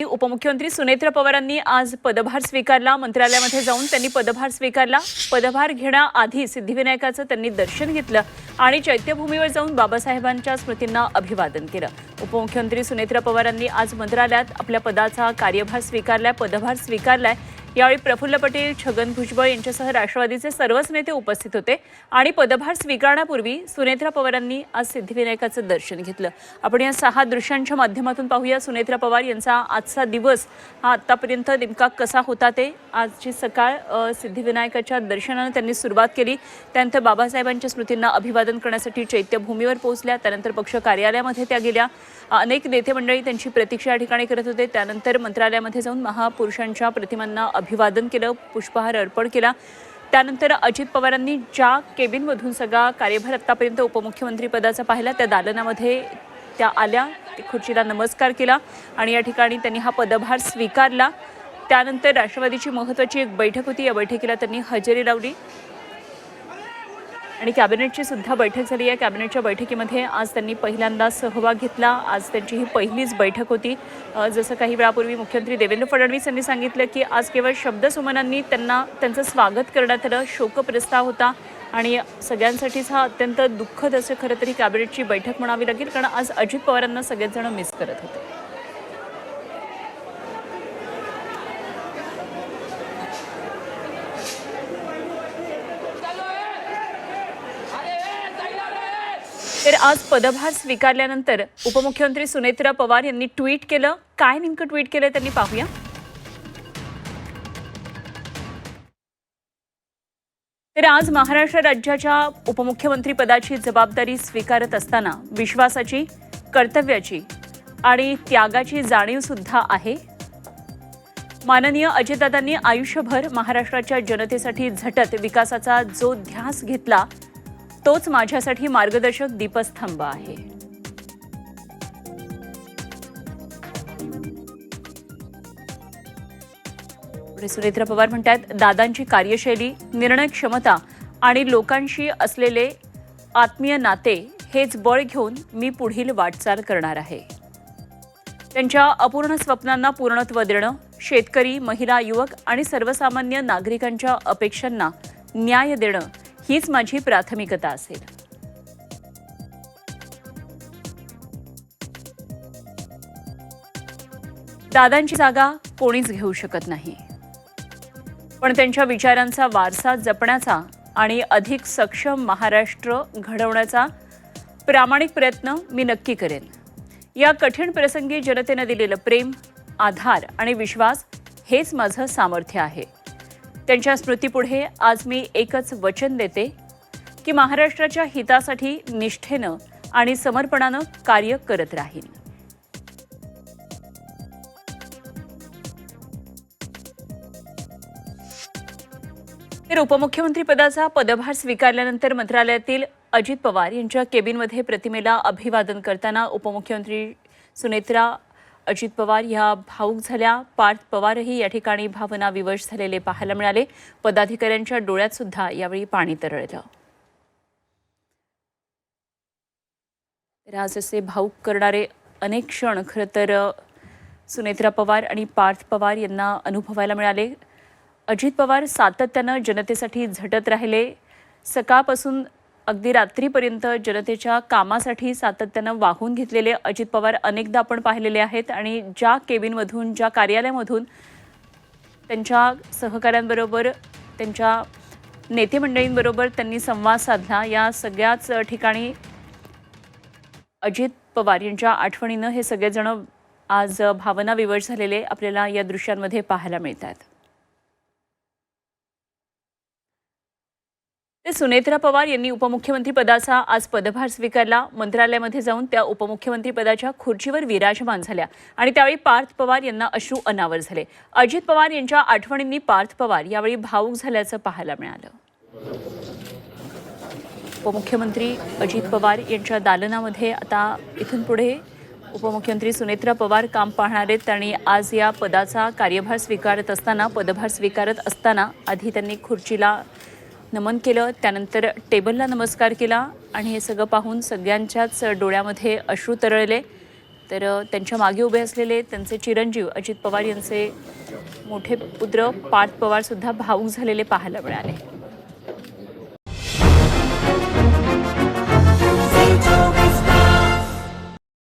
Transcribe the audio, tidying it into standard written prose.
उपमुख्यमंत्री सुनेत्र पवारांनी आज पदभार स्वीकारला। मंत्रालयामध्ये जाऊन त्यांनी पदभार स्वीकारला। पदभार घेण्याआधी सिद्धिविनायकाचं त्यांनी दर्शन घेतलं आणि चैत्यभूमीवर जाऊन बाबासाहेबांच्या स्मृतींना अभिवादन केलं। उपमुख्यमंत्री सुनेत्र पवारांनी आज मंत्रालयात आपल्या पदाचा कार्यभार स्वीकारलाय, पदभार स्वीकारलाय। यावेळी प्रफुल्ल पटेल, छगन भुजबळ यांच्यासह राष्ट्रवादीचे सर्वच नेते उपस्थित होते आणि पदभार स्वीकारण्यापूर्वी सुनेत्र पवारांनी आज सिद्धिविनायकाचं दर्शन घेतलं। आपण या 6 दृश्यांच्या माध्यमातून पाहूया सुनेत्र पवार यांचा आजचा दिवस हा आतापर्यंत नेमका कसा होता ते। आजची सकाळ सिद्धिविनायकाच्या दर्शनाने त्यांनी सुरुवात केली। त्यानंतर बाबासाहेबांच्या स्मृतींना अभिवादन करण्यासाठी चैत्यभूमीवर पोहोचल्या। त्यानंतर पक्ष कार्यालयामध्ये त्या गेल्या। अनेक नेते मंडळी त्यांची प्रतीक्षा या ठिकाणी करत होते। त्यानंतर मंत्रालयामध्ये जाऊन महापुरुषांच्या प्रतिमांना अभिवादन केलं, पुष्पहार अर्पण केला। त्यानंतर अजित पवारांनी ज्या केबिनमधून सगळा कार्यभार आतापर्यंत उपमुख्यमंत्री पदाचा पाहिला त्या दालनामध्ये त्या आल्या, खुर्चीला नमस्कार केला आणि या ठिकाणी त्यांनी हा पदभार स्वीकारला। त्यानंतर राष्ट्रवादीची महत्त्वाची एक बैठक होती, या बैठकीला त्यांनी हजेरी लावली आणि कॅबिनेटची सुद्धा बैठक झाली। या कॅबिनेटच्या बैठकीमध्ये आज त्यांनी पहिल्यांदा सहभाग घेतला। आज त्यांची ही पहिलीच बैठक होती। जसं काही वेळापूर्वी मुख्यमंत्री देवेंद्र फडणवीस यांनी सांगितलं की आज केवळ शब्दसुमनांनी त्यांचं स्वागत करण्यात आलं। शोकप्रस्ताव होता आणि सगळ्यांसाठीच हा अत्यंत दुःखद असं खरं तरी कॅबिनेटची बैठक म्हणावी लागेल, कारण आज अजित पवारांना सगळेच जण मिस करत होते। तर आज पदभार स्वीकारल्यानंतर उपमुख्यमंत्री सुनेत्र पवार यांनी ट्विट केलं। काय नेमकं ट्विट केलं त्यांनी पाहूया। तर आज महाराष्ट्र राज्याच्या उपमुख्यमंत्री पदाची जबाबदारी स्वीकारत असताना विश्वासाची, कर्तव्याची आणि त्यागाची जाणीव सुद्धा आहे। माननीय अजितदादांनी आयुष्यभर महाराष्ट्राच्या जनतेसाठी झटत विकासाचा जो ध्यास घेतला तोच माझ्यासाठी मार्गदर्शक दीपस्तंभ आहे। सुनेत्र पवार म्हणतात, दादांची कार्यशैली, निर्णय क्षमता आणि लोकांशी असलेले आत्मीय नाते हेच बळ घेऊन मी पुढील वाटचाल करणार आहे। त्यांच्या अपूर्ण स्वप्नांना पूर्णत्व देणं, शेतकरी, महिला, युवक आणि सर्वसामान्य नागरिकांच्या अपेक्षांना न्याय देणं हीच माझी प्राथमिकता असेल। दादांची जागा कोणीच घेऊ शकत नाही, पण त्यांच्या विचारांचा वारसा जपण्याचा आणि अधिक सक्षम महाराष्ट्र घडवण्याचा प्रामाणिक प्रयत्न मी नक्की करेन। या कठीण प्रसंगी जनतेने दिलेलं प्रेम, आधार आणि विश्वास हेच माझं सामर्थ्य आहे। त्यांच्या स्मृतीपुढे आज मी एकच वचन देते की महाराष्ट्राच्या हितासाठी निष्ठेनं आणि समर्पणानं कार्य करत राहीन। तर उपमुख्यमंत्री पदाचा पदभार स्वीकारल्यानंतर मंत्रालयातील अजित पवार यांच्या केबिनमध्ये प्रतिमेला अभिवादन करताना उपमुख्यमंत्री सुनेत्रा अजित पवार ह्या भावूक झाल्या। पार्थ पवारही या ठिकाणी भावना विवश झालेले पाहायला मिळाले। पदाधिकाऱ्यांच्या डोळ्यात सुद्धा यावेळी पाणी तरळलं। आज असे भावूक करणारे अनेक क्षण खरं तर सुनेत्रा पवार आणि पार्थ पवार यांना अनुभवायला मिळाले। अजित पवार सातत्यानं जनतेसाठी झटत राहिले। सकाळपासून अगदी रात्रीपर्यंत जनतेच्या कामासाठी सातत्यानं वाहून घेतलेले अजित पवार अनेकदा आपण पाहिलेले आहेत आणि ज्या केबिनमधून, ज्या कार्यालयामधून त्यांच्या सहकाऱ्यांबरोबर, त्यांच्या नेते मंडळींबरोबर त्यांनी संवाद साधला, या सगळ्याच ठिकाणी अजित पवार यांच्या आठवणीनं हे सगळेजण आज भावना विवश झालेले आपल्याला या दृश्यांमध्ये पाहायला मिळतात। सुनेत्रा पवार यांनी उपमुख्यमंत्री पदाचा आज पदभार स्वीकारला। मंत्रालयामध्ये जाऊन त्या उपमुख्यमंत्री पदाच्या खुर्चीवर विराजमान झाल्या आणि त्यावेळी पार्थ पवार यांना अश्रू अनावर झाले। अजित पवार यांच्या आठवणींनी पार्थ पवार यावेळी भावूक झाल्याचं पाहायला मिळालं। उपमुख्यमंत्री अजित पवार यांच्या दालनामध्ये आता इथून पुढे उपमुख्यमंत्री सुनेत्रा पवार काम पाहणार आहेत आणि आज या पदाचा कार्यभार स्वीकारत असताना, पदभार स्वीकारत असताना आधी त्यांनी खुर्चीला नमन केलं, त्यानंतर टेबलला नमस्कार केला आणि हे सगळं पाहून सगळ्यांच्याच डोळ्यामध्ये अश्रू तरळले। तर त्यांच्या मागे उभे असलेले त्यांचे चिरंजीव अजित पवार यांचे मोठे पुत्र पार्थ पवार सुद्धा भावूक झालेले पाहायला मिळाले.